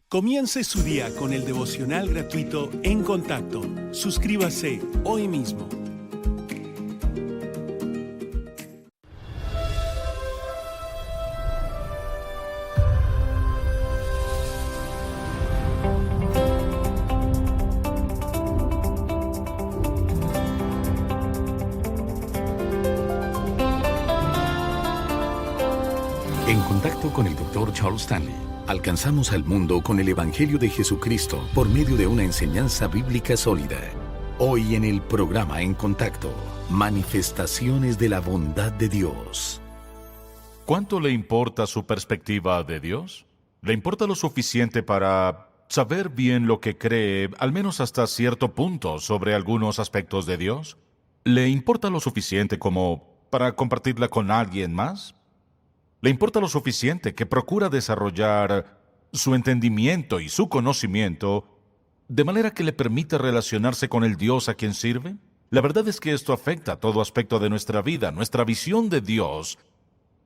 Comience su día con el devocional gratuito En Contacto. Suscríbase hoy mismo. En Contacto con el Dr. Charles Stanley, alcanzamos al mundo con el Evangelio de Jesucristo por medio de una enseñanza bíblica sólida. Hoy en el programa En Contacto, manifestaciones de la bondad de Dios. ¿Cuánto le importa su perspectiva de Dios? ¿Le importa lo suficiente para saber bien lo que cree, al menos hasta cierto punto, sobre algunos aspectos de Dios? ¿Le importa lo suficiente como para compartirla con alguien más? ¿Le importa lo suficiente que procura desarrollar su entendimiento y su conocimiento de manera que le permita relacionarse con el Dios a quien sirve? La verdad es que esto afecta a todo aspecto de nuestra vida. Nuestra visión de Dios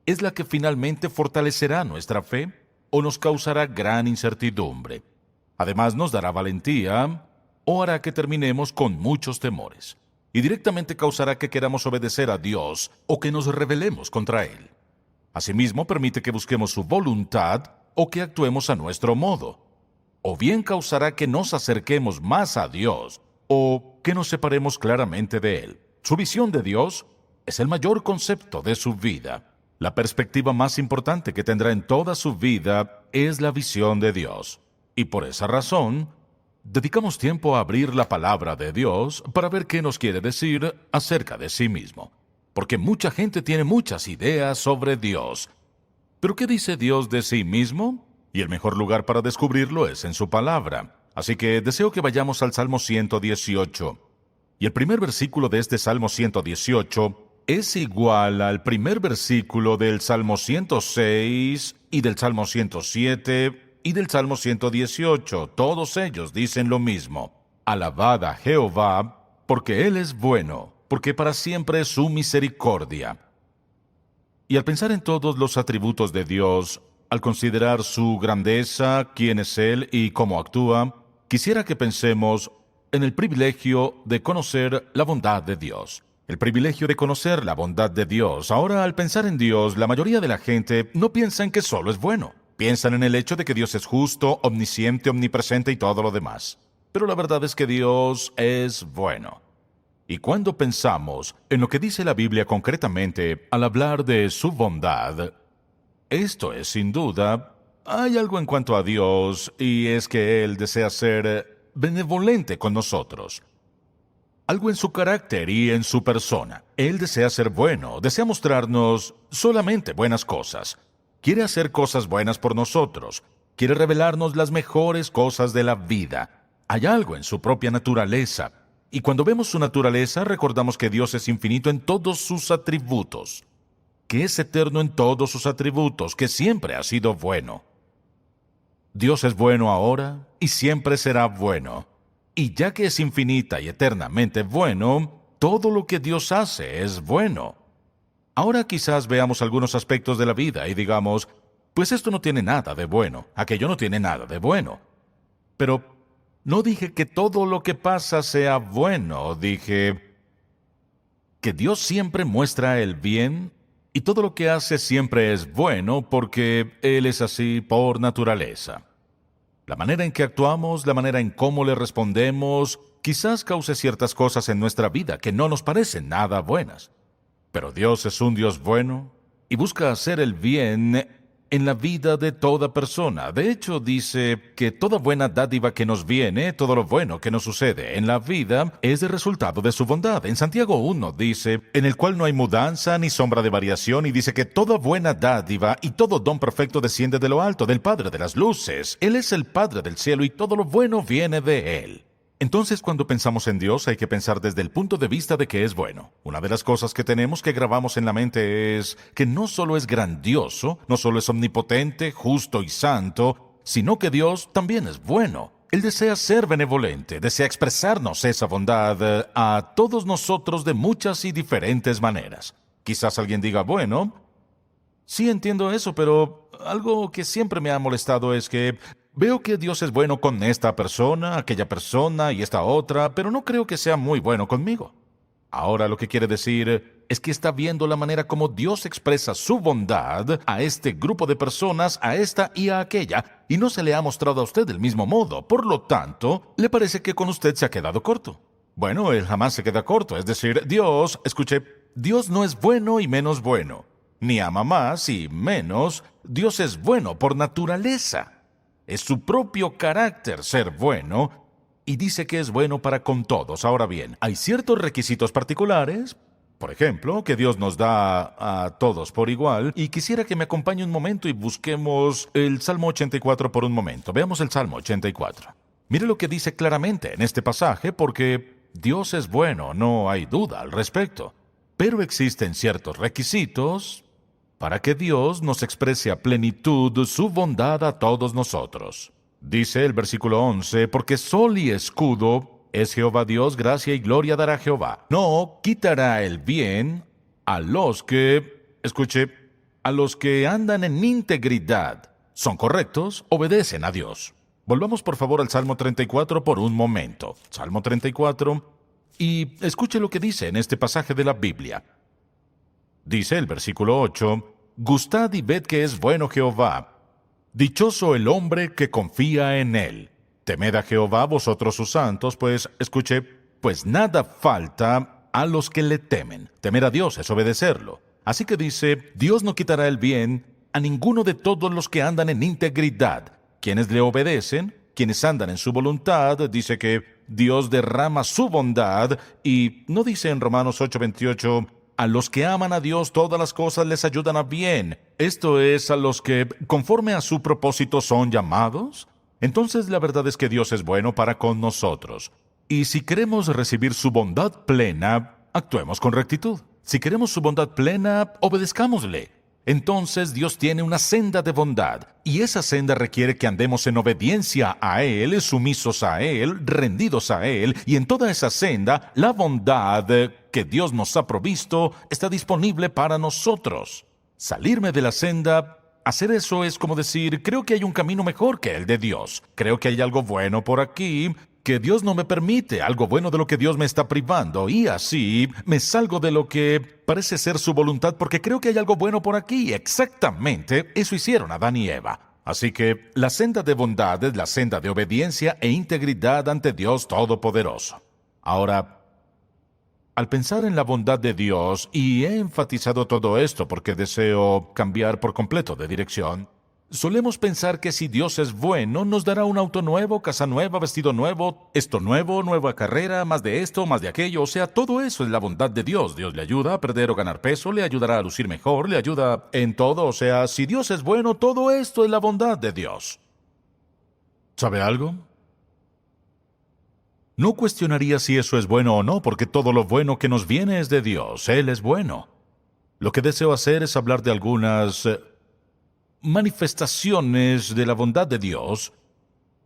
es la que finalmente fortalecerá nuestra fe o nos causará gran incertidumbre. Además, nos dará valentía o hará que terminemos con muchos temores. Y directamente causará que queramos obedecer a Dios o que nos rebelemos contra Él. Asimismo, permite que busquemos su voluntad o que actuemos a nuestro modo. O bien causará que nos acerquemos más a Dios o que nos separemos claramente de Él. Su visión de Dios es el mayor concepto de su vida. La perspectiva más importante que tendrá en toda su vida es la visión de Dios. Y por esa razón, dedicamos tiempo a abrir la palabra de Dios para ver qué nos quiere decir acerca de sí mismo. Porque mucha gente tiene muchas ideas sobre Dios. ¿Pero qué dice Dios de sí mismo? Y el mejor lugar para descubrirlo es en su palabra. Así que deseo que vayamos al Salmo 118. Y el primer versículo de este Salmo 118 es igual al primer versículo del Salmo 106 y del Salmo 107 y del Salmo 118. Todos ellos dicen lo mismo. Alabad a Jehová, porque Él es bueno, porque para siempre es su misericordia. Y al pensar en todos los atributos de Dios, al considerar su grandeza, quién es Él y cómo actúa, quisiera que pensemos en el privilegio de conocer la bondad de Dios. El privilegio de conocer la bondad de Dios. Ahora, al pensar en Dios, la mayoría de la gente no piensa en que solo es bueno. Piensan en el hecho de que Dios es justo, omnisciente, omnipresente y todo lo demás. Pero la verdad es que Dios es bueno. Y cuando pensamos en lo que dice la Biblia concretamente al hablar de su bondad, esto es sin duda, hay algo en cuanto a Dios y es que Él desea ser benevolente con nosotros. Algo en su carácter y en su persona. Él desea ser bueno, desea mostrarnos solamente buenas cosas. Quiere hacer cosas buenas por nosotros. Quiere revelarnos las mejores cosas de la vida. Hay algo en su propia naturaleza. Y cuando vemos su naturaleza, recordamos que Dios es infinito en todos sus atributos, que es eterno en todos sus atributos, que siempre ha sido bueno. Dios es bueno ahora y siempre será bueno. Y ya que es infinita y eternamente bueno, todo lo que Dios hace es bueno. Ahora quizás veamos algunos aspectos de la vida y digamos, pues esto no tiene nada de bueno, aquello no tiene nada de bueno. Pero no dije que todo lo que pasa sea bueno, dije que Dios siempre muestra el bien y todo lo que hace siempre es bueno porque Él es así por naturaleza. La manera en que actuamos, la manera en cómo le respondemos, quizás cause ciertas cosas en nuestra vida que no nos parecen nada buenas. Pero Dios es un Dios bueno y busca hacer el bien en la vida de toda persona. De hecho, dice que toda buena dádiva que nos viene, todo lo bueno que nos sucede en la vida, es el resultado de su bondad. En Santiago 1 dice, en el cual no hay mudanza ni sombra de variación, y dice que toda buena dádiva y todo don perfecto desciende de lo alto, del Padre de las luces. Él es el Padre del cielo y todo lo bueno viene de Él. Entonces, cuando pensamos en Dios, hay que pensar desde el punto de vista de que es bueno. Una de las cosas que tenemos que grabamos en la mente es que no solo es grandioso, no solo es omnipotente, justo y santo, sino que Dios también es bueno. Él desea ser benevolente, desea expresarnos esa bondad a todos nosotros de muchas y diferentes maneras. Quizás alguien diga, bueno, sí entiendo eso, pero algo que siempre me ha molestado es que veo que Dios es bueno con esta persona, aquella persona y esta otra, pero no creo que sea muy bueno conmigo. Ahora lo que quiere decir es que está viendo la manera como Dios expresa su bondad a este grupo de personas, a esta y a aquella, y no se le ha mostrado a usted del mismo modo. Por lo tanto, le parece que con usted se ha quedado corto. Bueno, él jamás se queda corto. Es decir, Dios, escuche, Dios no es bueno y menos bueno, ni ama más y menos. Dios es bueno por naturaleza. Es su propio carácter ser bueno, y dice que es bueno para con todos. Ahora bien, hay ciertos requisitos particulares, por ejemplo, que Dios nos da a todos por igual, y quisiera que me acompañe un momento y busquemos el Salmo 84 por un momento. Veamos el Salmo 84. Mire lo que dice claramente en este pasaje, porque Dios es bueno, no hay duda al respecto. Pero existen ciertos requisitos para que Dios nos exprese a plenitud su bondad a todos nosotros. Dice el versículo 11, porque sol y escudo es Jehová Dios, gracia y gloria dará Jehová. No quitará el bien a los que, escuche, a los que andan en integridad, son correctos, obedecen a Dios. Volvamos por favor al Salmo 34 por un momento. Salmo 34, y escuche lo que dice en este pasaje de la Biblia. Dice el versículo 8, gustad y ved que es bueno Jehová. Dichoso el hombre que confía en él. Temed a Jehová vosotros sus santos, pues, escuche, pues nada falta a los que le temen. Temer a Dios es obedecerlo. Así que dice, Dios no quitará el bien a ninguno de todos los que andan en integridad. Quienes le obedecen, quienes andan en su voluntad, dice que Dios derrama su bondad, y no dice en Romanos 8:28, a los que aman a Dios todas las cosas les ayudan a bien. Esto es, a los que, conforme a su propósito, son llamados. Entonces la verdad es que Dios es bueno para con nosotros. Y si queremos recibir su bondad plena, actuemos con rectitud. Si queremos su bondad plena, obedezcámosle. Entonces Dios tiene una senda de bondad, y esa senda requiere que andemos en obediencia a Él, sumisos a Él, rendidos a Él, y en toda esa senda, la bondad que Dios nos ha provisto está disponible para nosotros. Salirme de la senda, hacer eso es como decir, creo que hay un camino mejor que el de Dios, creo que hay algo bueno por aquí, que Dios no me permite, algo bueno de lo que Dios me está privando, y así me salgo de lo que parece ser su voluntad porque creo que hay algo bueno por aquí. Exactamente, eso hicieron Adán y Eva. Así que la senda de bondad es la senda de obediencia e integridad ante Dios Todopoderoso. Ahora, al pensar en la bondad de Dios, y he enfatizado todo esto porque deseo cambiar por completo de dirección, solemos pensar que si Dios es bueno, nos dará un auto nuevo, casa nueva, vestido nuevo, esto nuevo, nueva carrera, más de esto, más de aquello. O sea, todo eso es la bondad de Dios. Dios le ayuda a perder o ganar peso, le ayudará a lucir mejor, le ayuda en todo. O sea, si Dios es bueno, todo esto es la bondad de Dios. ¿Sabe algo? No cuestionaría si eso es bueno o no, porque todo lo bueno que nos viene es de Dios. Él es bueno. Lo que deseo hacer es hablar de algunas manifestaciones de la bondad de Dios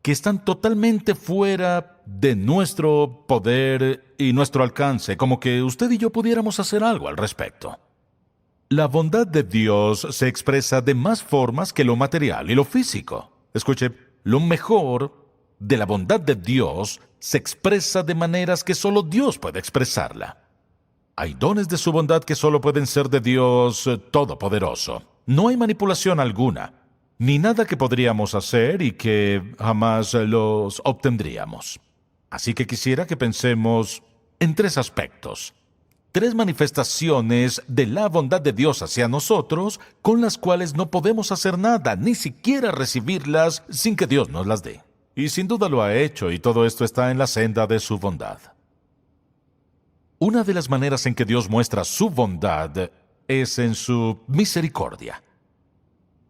que están totalmente fuera de nuestro poder y nuestro alcance, como que usted y yo pudiéramos hacer algo al respecto. La bondad de Dios se expresa de más formas que lo material y lo físico. Escuche, lo mejor de la bondad de Dios se expresa de maneras que solo Dios puede expresarla. Hay dones de su bondad que solo pueden ser de Dios Todopoderoso. No hay manipulación alguna, ni nada que podríamos hacer y que jamás los obtendríamos. Así que quisiera que pensemos en tres aspectos, tres manifestaciones de la bondad de Dios hacia nosotros, con las cuales no podemos hacer nada, ni siquiera recibirlas sin que Dios nos las dé. Y sin duda lo ha hecho, y todo esto está en la senda de su bondad. Una de las maneras en que Dios muestra su bondad es en su misericordia.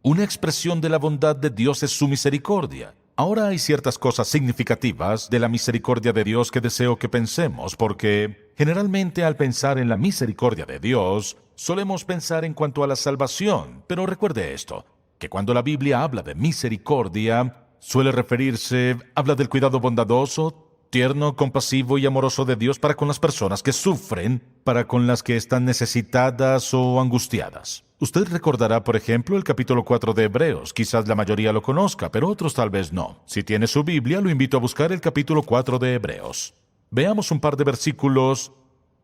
Una expresión de la bondad de Dios es su misericordia. Ahora hay ciertas cosas significativas de la misericordia de Dios que deseo que pensemos, porque generalmente al pensar en la misericordia de Dios, solemos pensar en cuanto a la salvación. Pero recuerde esto, que cuando la Biblia habla de misericordia, suele referirse, habla del cuidado bondadoso, tierno, compasivo y amoroso de Dios para con las personas que sufren, para con las que están necesitadas o angustiadas. Usted recordará, por ejemplo, el capítulo 4 de Hebreos. Quizás la mayoría lo conozca, pero otros tal vez no. Si tiene su Biblia, lo invito a buscar el capítulo 4 de Hebreos. Veamos un par de versículos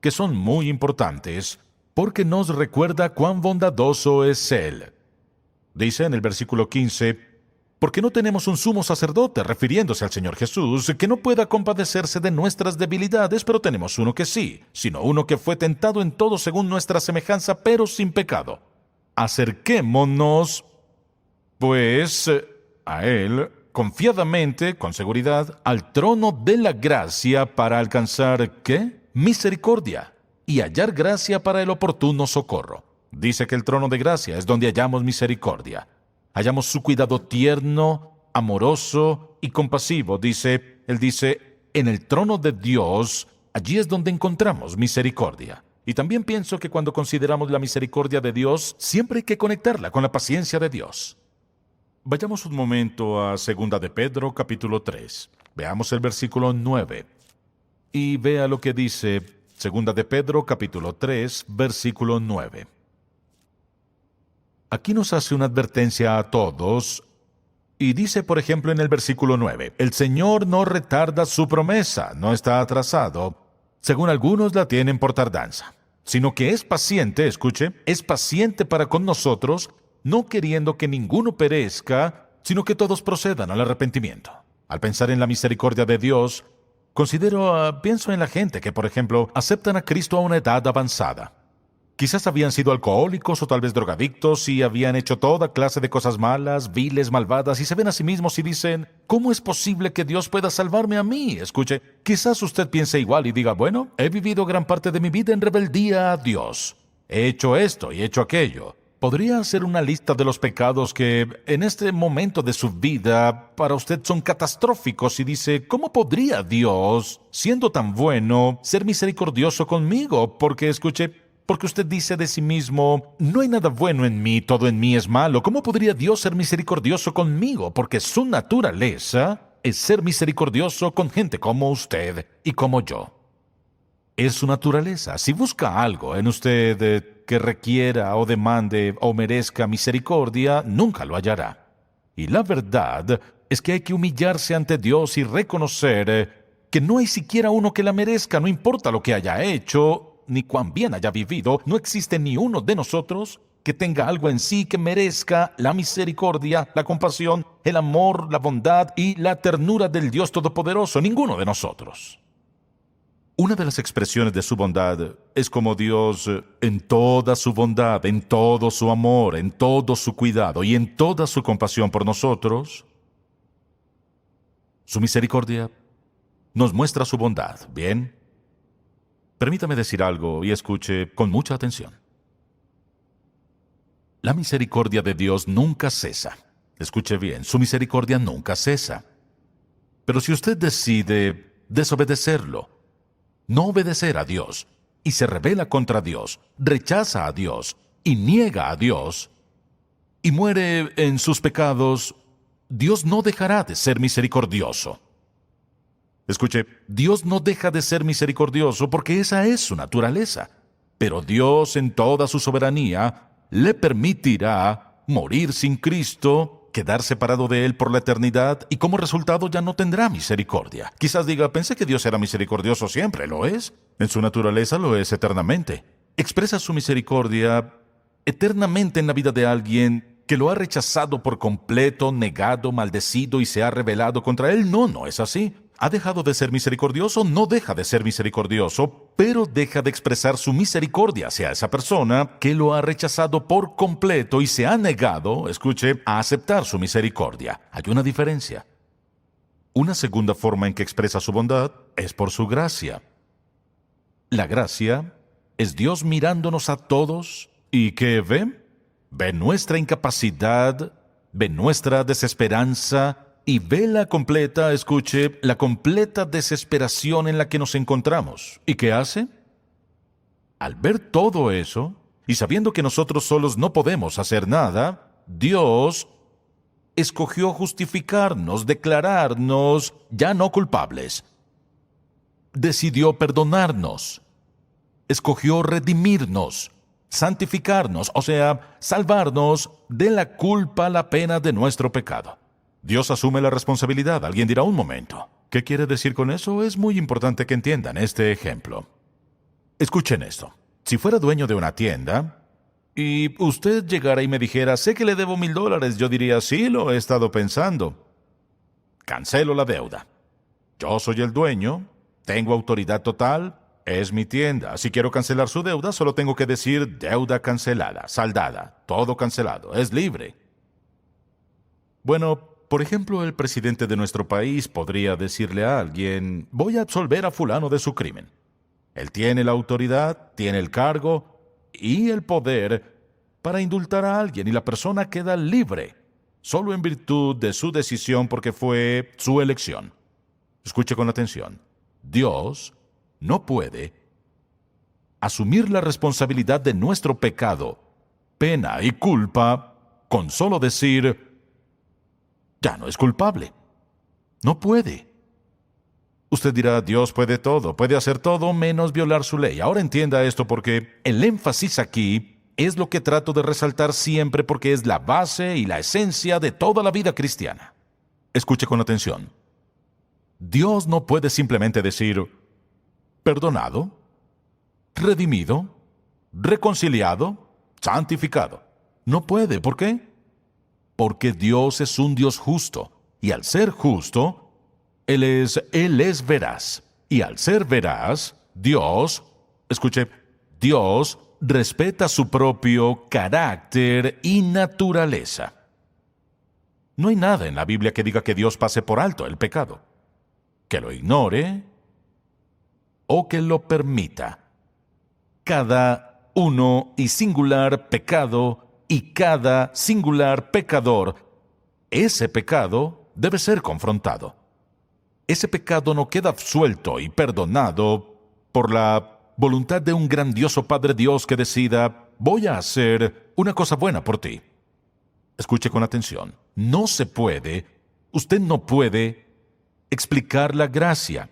que son muy importantes, porque nos recuerda cuán bondadoso es Él. Dice en el versículo 15, porque no tenemos un sumo sacerdote, refiriéndose al Señor Jesús, que no pueda compadecerse de nuestras debilidades, pero tenemos uno que sí, sino uno que fue tentado en todo según nuestra semejanza, pero sin pecado. Acerquémonos, pues, a Él, confiadamente, con seguridad, al trono de la gracia para alcanzar, ¿qué? Misericordia, y hallar gracia para el oportuno socorro. Dice que el trono de gracia es donde hallamos misericordia. Hallamos su cuidado tierno, amoroso y compasivo. Él dice, en el trono de Dios, allí es donde encontramos misericordia. Y también pienso que cuando consideramos la misericordia de Dios, siempre hay que conectarla con la paciencia de Dios. Vayamos un momento a 2 de Pedro, capítulo 3. Veamos el versículo 9. Y vea lo que dice 2 de Pedro, capítulo 3, versículo 9. Aquí nos hace una advertencia a todos, y dice, por ejemplo, en el versículo 9, el Señor no retarda su promesa, no está atrasado, según algunos la tienen por tardanza, sino que es paciente, escuche, es paciente para con nosotros, no queriendo que ninguno perezca, sino que todos procedan al arrepentimiento. Al pensar en la misericordia de Dios, pienso en la gente que, por ejemplo, aceptan a Cristo a una edad avanzada. Quizás habían sido alcohólicos o tal vez drogadictos y habían hecho toda clase de cosas malas, viles, malvadas, y se ven a sí mismos y dicen, ¿cómo es posible que Dios pueda salvarme a mí? Escuche, quizás usted piense igual y diga, bueno, he vivido gran parte de mi vida en rebeldía a Dios. He hecho esto y he hecho aquello. ¿Podría hacer una lista de los pecados que en este momento de su vida para usted son catastróficos y dice, ¿cómo podría Dios, siendo tan bueno, ser misericordioso conmigo? Porque usted dice de sí mismo, no hay nada bueno en mí, todo en mí es malo. ¿Cómo podría Dios ser misericordioso conmigo? Porque su naturaleza es ser misericordioso con gente como usted y como yo. Es su naturaleza. Si busca algo en usted que requiera o demande o merezca misericordia, nunca lo hallará. Y la verdad es que hay que humillarse ante Dios y reconocer que no hay siquiera uno que la merezca, no importa lo que haya hecho, ni cuán bien haya vivido, no existe ni uno de nosotros que tenga algo en sí que merezca la misericordia, la compasión, el amor, la bondad y la ternura del Dios Todopoderoso. Ninguno de nosotros. Una de las expresiones de su bondad es como Dios, en toda su bondad, en todo su amor, en todo su cuidado y en toda su compasión por nosotros, su misericordia nos muestra su bondad. ¿Bien? Permítame decir algo y escuche con mucha atención. La misericordia de Dios nunca cesa. Escuche bien, su misericordia nunca cesa. Pero si usted decide desobedecerlo, no obedecer a Dios, y se rebela contra Dios, rechaza a Dios y niega a Dios, y muere en sus pecados, Dios no dejará de ser misericordioso. Escuche, Dios no deja de ser misericordioso porque esa es su naturaleza. Pero Dios en toda su soberanía le permitirá morir sin Cristo, quedar separado de Él por la eternidad y como resultado ya no tendrá misericordia. Quizás diga, pensé que Dios era misericordioso siempre. ¿Lo es? En su naturaleza lo es eternamente. Expresa su misericordia eternamente en la vida de alguien que lo ha rechazado por completo, negado, maldecido y se ha rebelado contra Él. No es así. ¿Ha dejado de ser misericordioso? No deja de ser misericordioso, pero deja de expresar su misericordia hacia esa persona que lo ha rechazado por completo y se ha negado, escuche, a aceptar su misericordia. Hay una diferencia. Una segunda forma en que expresa su bondad es por su gracia. La gracia es Dios mirándonos a todos y ¿qué ve? Ve nuestra incapacidad, ve nuestra desesperanza, y ve la completa desesperación en la que nos encontramos. ¿Y qué hace? Al ver todo eso, y sabiendo que nosotros solos no podemos hacer nada, Dios escogió justificarnos, declararnos ya no culpables. Decidió perdonarnos. Escogió redimirnos. santificarnos, o sea, salvarnos de la culpa, la pena de nuestro pecado. Dios asume la responsabilidad. Alguien dirá, un momento, ¿qué quiere decir con eso? Es muy importante que entiendan este ejemplo. Escuchen esto. Si fuera dueño de una tienda y usted llegara y me dijera, sé que le debo $1,000, yo diría, sí, lo he estado pensando. Cancelo la deuda. Yo soy el dueño, tengo autoridad total, es mi tienda. Si quiero cancelar su deuda, solo tengo que decir deuda cancelada, saldada, todo cancelado, es libre. Bueno, por ejemplo, el presidente de nuestro país podría decirle a alguien, voy a absolver a fulano de su crimen. Él tiene la autoridad, tiene el cargo y el poder para indultar a alguien y la persona queda libre, solo en virtud de su decisión porque fue su elección. Escuche con atención. Dios no puede asumir la responsabilidad de nuestro pecado, pena y culpa con solo decir, ya no es culpable. No puede. Usted dirá, Dios puede todo, puede hacer todo menos violar su ley. Ahora entienda esto porque el énfasis aquí es lo que trato de resaltar siempre porque es la base y la esencia de toda la vida cristiana. Escuche con atención. Dios no puede simplemente decir, perdonado, redimido, reconciliado, santificado. No puede. ¿Por qué? Porque Dios es un Dios justo. Y al ser justo, Él es veraz. Y al ser veraz, Dios, escuche, Dios respeta su propio carácter y naturaleza. No hay nada en la Biblia que diga que Dios pase por alto el pecado, que lo ignore o que lo permita. Cada uno y singular pecado y cada singular pecador, ese pecado debe ser confrontado. Ese pecado no queda absuelto y perdonado por la voluntad de un grandioso Padre Dios que decida, voy a hacer una cosa buena por ti. Escuche con atención. No se puede, usted no puede explicar la gracia.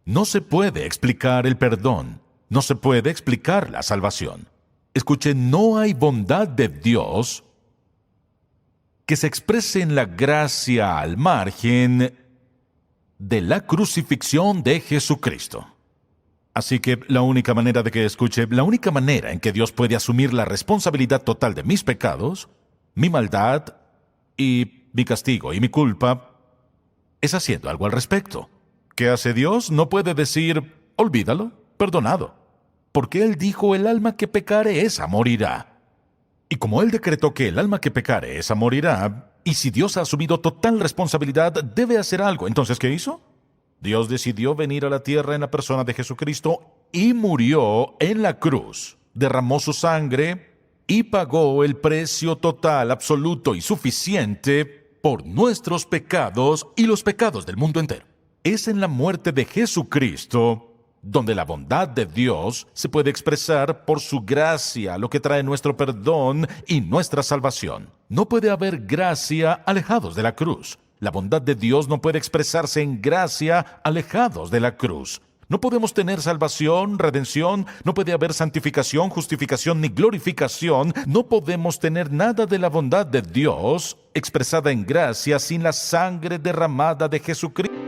No se puede explicar el perdón. No se puede explicar la salvación. Escuche, no hay bondad de Dios que se exprese en la gracia al margen de la crucifixión de Jesucristo. Así que la única manera en que Dios puede asumir la responsabilidad total de mis pecados, mi maldad y mi castigo y mi culpa, es haciendo algo al respecto. ¿Qué hace Dios? No puede decir, olvídalo, perdonado. Porque Él dijo, el alma que pecare, esa morirá. Y como Él decretó que el alma que pecare, esa morirá, y si Dios ha asumido total responsabilidad, debe hacer algo. Entonces, ¿qué hizo? Dios decidió venir a la tierra en la persona de Jesucristo y murió en la cruz. Derramó su sangre y pagó el precio total, absoluto y suficiente por nuestros pecados y los pecados del mundo entero. Es en la muerte de Jesucristo donde la bondad de Dios se puede expresar por su gracia, lo que trae nuestro perdón y nuestra salvación. No puede haber gracia alejados de la cruz. La bondad de Dios no puede expresarse en gracia alejados de la cruz. No podemos tener salvación, redención, no puede haber santificación, justificación ni glorificación. No podemos tener nada de la bondad de Dios expresada en gracia sin la sangre derramada de Jesucristo.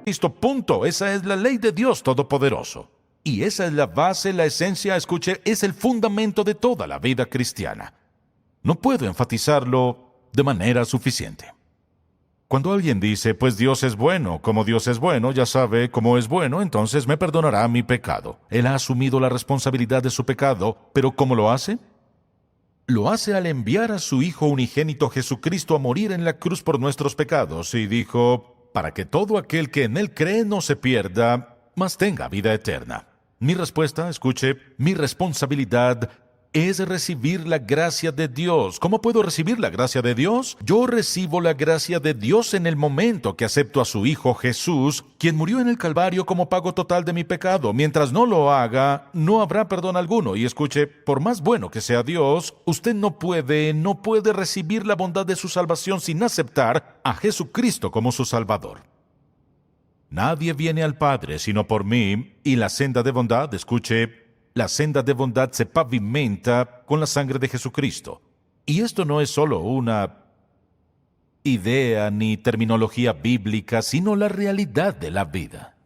Cristo, punto. Esa es la ley de Dios Todopoderoso. Y esa es la base, la esencia, escuche, es el fundamento de toda la vida cristiana. No puedo enfatizarlo de manera suficiente. Cuando alguien dice, pues Dios es bueno, como Dios es bueno, ya sabe cómo es bueno, entonces me perdonará mi pecado. Él ha asumido la responsabilidad de su pecado, pero ¿cómo lo hace? Lo hace al enviar a su Hijo unigénito Jesucristo a morir en la cruz por nuestros pecados, y dijo, para que todo aquel que en Él cree no se pierda, mas tenga vida eterna. Mi respuesta, escuche, mi responsabilidad es recibir la gracia de Dios. ¿Cómo puedo recibir la gracia de Dios? Yo recibo la gracia de Dios en el momento que acepto a su Hijo Jesús, quien murió en el Calvario como pago total de mi pecado. Mientras no lo haga, no habrá perdón alguno. Y escuche, por más bueno que sea Dios, usted no puede recibir la bondad de su salvación sin aceptar a Jesucristo como su Salvador. Nadie viene al Padre sino por mí, y la senda de bondad, escuche, la senda de bondad se pavimenta con la sangre de Jesucristo. Y esto no es solo una idea ni terminología bíblica, sino la realidad de la vida.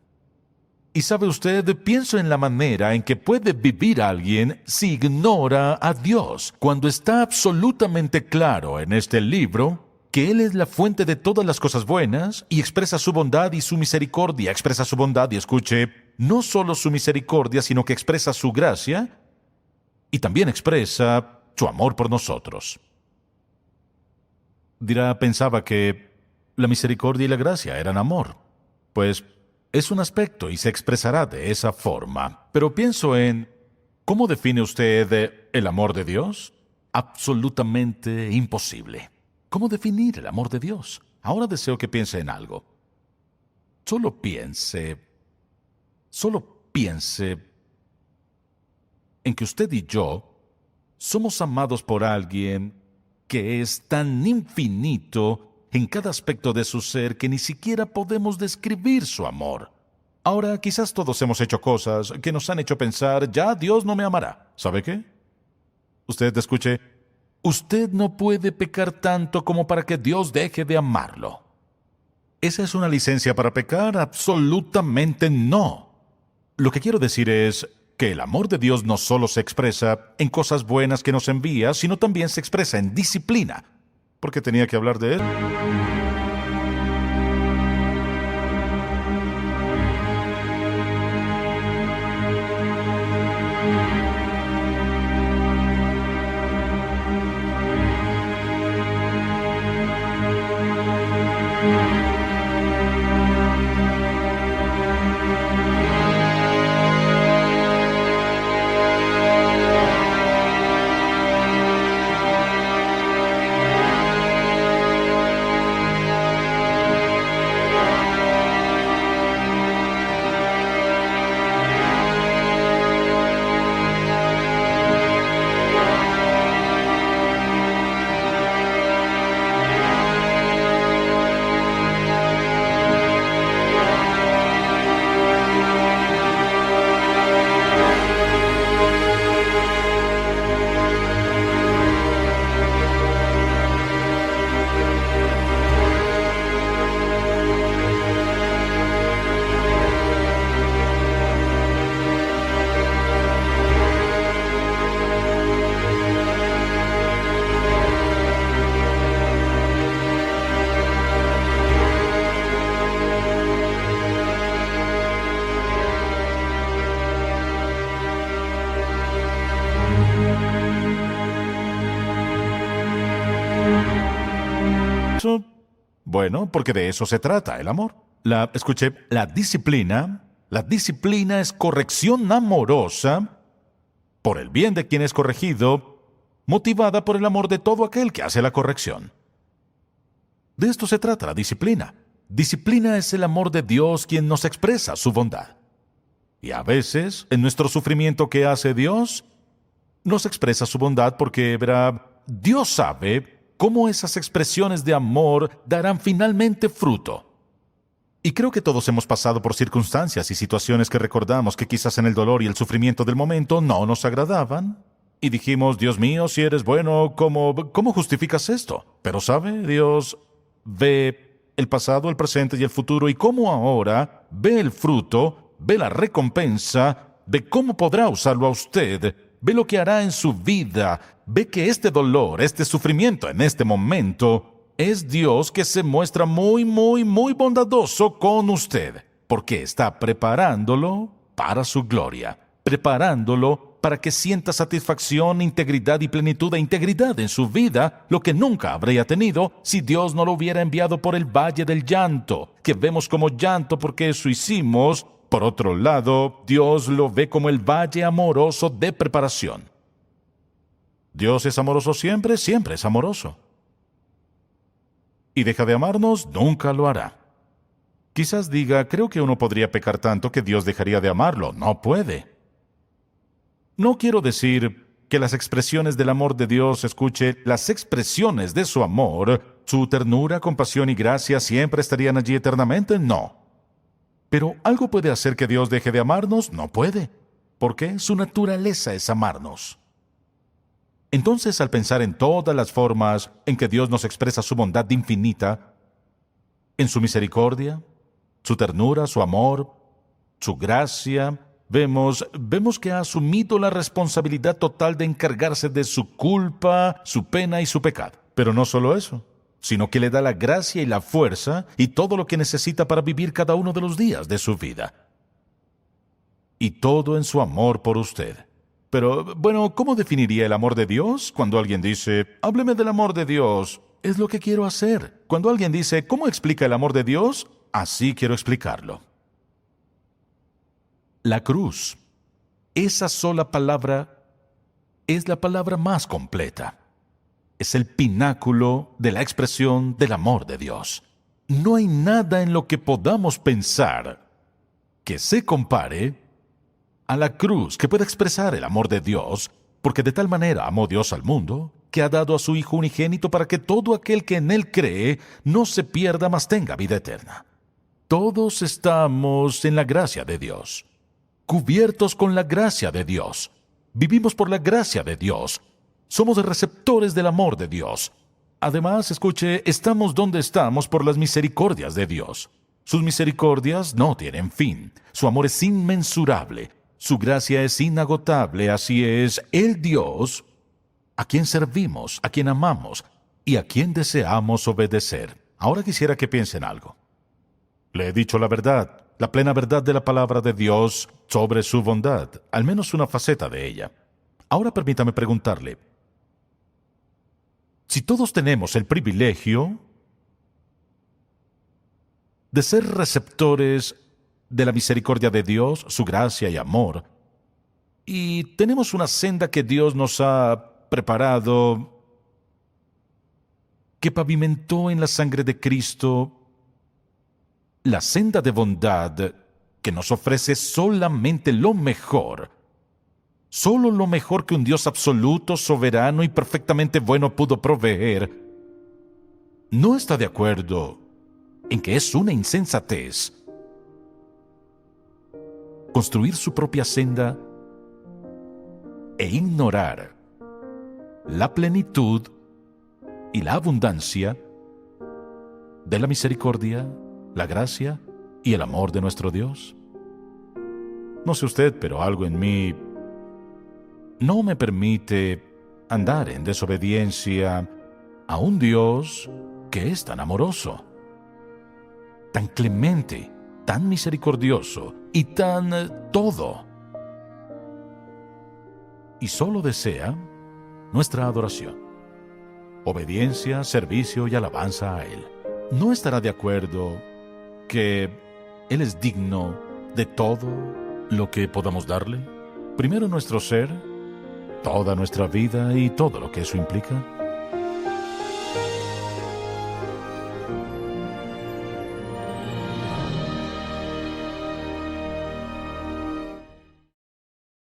Y sabe usted, pienso en la manera en que puede vivir alguien si ignora a Dios, cuando está absolutamente claro en este libro que Él es la fuente de todas las cosas buenas y expresa su bondad y su misericordia. Expresa su bondad y escuche, no solo su misericordia, sino que expresa su gracia y también expresa su amor por nosotros. Dirá, pensaba que la misericordia y la gracia eran amor. Pues es un aspecto y se expresará de esa forma. Pero pienso en, ¿cómo define usted el amor de Dios? Absolutamente imposible. ¿Cómo definir el amor de Dios? Ahora deseo que piense en algo. Solo piense en que usted y yo somos amados por alguien que es tan infinito en cada aspecto de su ser que ni siquiera podemos describir su amor. Ahora, quizás todos hemos hecho cosas que nos han hecho pensar, ya Dios no me amará. ¿Sabe qué? Usted escuche, usted no puede pecar tanto como para que Dios deje de amarlo. ¿Esa es una licencia para pecar? Absolutamente no. Lo que quiero decir es que el amor de Dios no solo se expresa en cosas buenas que nos envía, sino también se expresa en disciplina. ¿Por qué tenía que hablar de él? Bueno, porque de eso se trata el amor. La disciplina es corrección amorosa por el bien de quien es corregido, motivada por el amor de todo aquel que hace la corrección. De esto se trata la disciplina. Disciplina es el amor de Dios quien nos expresa su bondad. Y a veces, en nuestro sufrimiento, ¿qué hace Dios? Nos expresa su bondad porque, verá, Dios sabe cómo esas expresiones de amor darán finalmente fruto. Y creo que todos hemos pasado por circunstancias y situaciones que recordamos que quizás en el dolor y el sufrimiento del momento no nos agradaban. Y dijimos, Dios mío, si eres bueno, ¿cómo justificas esto? Pero ¿sabe? Dios ve el pasado, el presente y el futuro, y cómo ahora ve el fruto, ve la recompensa ve cómo podrá usarlo a usted, ve lo que hará en su vida, ve que este dolor, este sufrimiento en este momento, es Dios que se muestra muy, muy, muy bondadoso con usted, porque está preparándolo para su gloria, preparándolo para que sienta satisfacción, integridad y plenitud e integridad en su vida, lo que nunca habría tenido si Dios no lo hubiera enviado por el valle del llanto, que vemos como llanto porque eso hicimos. Por otro lado, Dios lo ve como el valle amoroso de preparación. Dios es amoroso siempre, siempre es amoroso. Y deja de amarnos, nunca lo hará. Quizás diga, creo que uno podría pecar tanto que Dios dejaría de amarlo. No puede. No quiero decir que las expresiones del amor de Dios, escuche, las expresiones de su amor, su ternura, compasión y gracia siempre estarían allí eternamente. No. Pero ¿algo puede hacer que Dios deje de amarnos? No puede. ¿Por qué? Su naturaleza es amarnos. Entonces, al pensar en todas las formas en que Dios nos expresa su bondad infinita, en su misericordia, su ternura, su amor, su gracia, vemos que ha asumido la responsabilidad total de encargarse de su culpa, su pena y su pecado. Pero no solo eso, sino que le da la gracia y la fuerza y todo lo que necesita para vivir cada uno de los días de su vida. Y todo en su amor por usted. Pero, bueno, ¿cómo definiría el amor de Dios? Cuando alguien dice, hábleme del amor de Dios, es lo que quiero hacer. Cuando alguien dice, ¿cómo explica el amor de Dios? Así quiero explicarlo. La cruz, esa sola palabra, es la palabra más completa. Es el pináculo de la expresión del amor de Dios. No hay nada en lo que podamos pensar que se compare a la cruz que pueda expresar el amor de Dios, porque de tal manera amó Dios al mundo, que ha dado a su Hijo unigénito para que todo aquel que en Él cree no se pierda, mas tenga vida eterna. Todos estamos en la gracia de Dios, cubiertos con la gracia de Dios. Vivimos por la gracia de Dios. Somos receptores del amor de Dios. Además, escuche, estamos donde estamos por las misericordias de Dios. Sus misericordias no tienen fin. Su amor es inmensurable. Su gracia es inagotable. Así es, el Dios a quien servimos, a quien amamos y a quien deseamos obedecer. Ahora quisiera que piensen algo. Le he dicho la verdad, la plena verdad de la palabra de Dios sobre su bondad, al menos una faceta de ella. Ahora permítame preguntarle, si todos tenemos el privilegio de ser receptores de la misericordia de Dios, su gracia y amor, y tenemos una senda que Dios nos ha preparado, que pavimentó en la sangre de Cristo, la senda de bondad que nos ofrece solamente lo mejor, solo lo mejor que un Dios absoluto, soberano y perfectamente bueno pudo proveer, ¿no está de acuerdo en que es una insensatez construir su propia senda e ignorar la plenitud y la abundancia de la misericordia, la gracia y el amor de nuestro Dios? No sé usted, pero algo en mí no me permite andar en desobediencia a un Dios que es tan amoroso, tan clemente, tan misericordioso y tan todo. Y solo desea nuestra adoración, obediencia, servicio y alabanza a Él. ¿No estará de acuerdo que Él es digno de todo lo que podamos darle? Primero nuestro ser, toda nuestra vida y todo lo que eso implica.